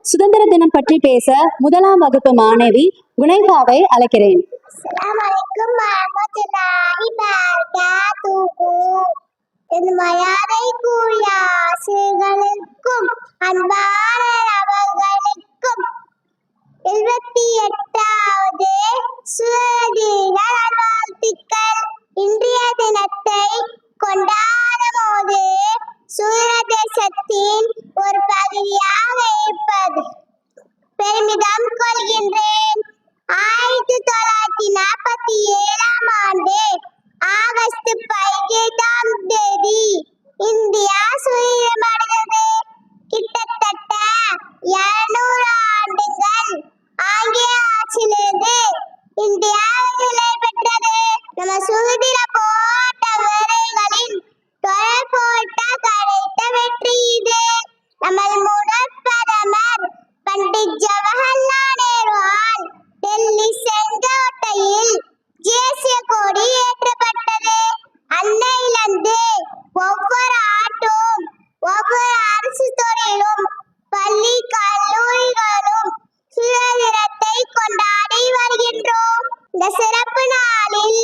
சுதந்திர தினம் பற்றி பேச முதலாம் வகுப்பு மாணவி குனைகாவை அழைக்கிறேன். மரியாதை கூறிய ஆசிரியர்களுக்கும் அன்பானவர்களுக்கும் 78வது சுதந்திர நல்வாழ்த்துக்கள். இன்றைய தினத்தை கொண்டாடும் போது சுதந்திர தேசத்தின் ஒரு பகுதியாக இருப்பது பெருமிதம் கொள்கின்றேன். 1947ஆம் ஆண்டு ஆகஸ்ட் 15ஆம் தேதி இந்தியா சுதந்திரமடைந்தது. கிட்டத்தட்ட 200 ஆண்டுகள் ஆங்கில ஆட்சியிலிருந்து இந்தியா விடுதலை பெற்றது. நம்ம சுதந்திர போராட்ட வீரர்களின் தொடர் போட்ட கிடைத்த வெற்றி இது. நமது முதல் பிரதமர் பண்டிட் ஜவஹர்லால் நேருவால் டெல்லி செங்கோட்டையில் தேசிய கொடி ஏற்றப்பட்டது. அன்னையிலிருந்து ஒவ்வொரு ஆண்டும் ஒவ்வொரு அரசு துறையிலும் பள்ளி கல்லூரிகளும் சுதந்திரத்தை கொண்டாடி வருகின்றோம். இந்த சிறப்பு நாளில்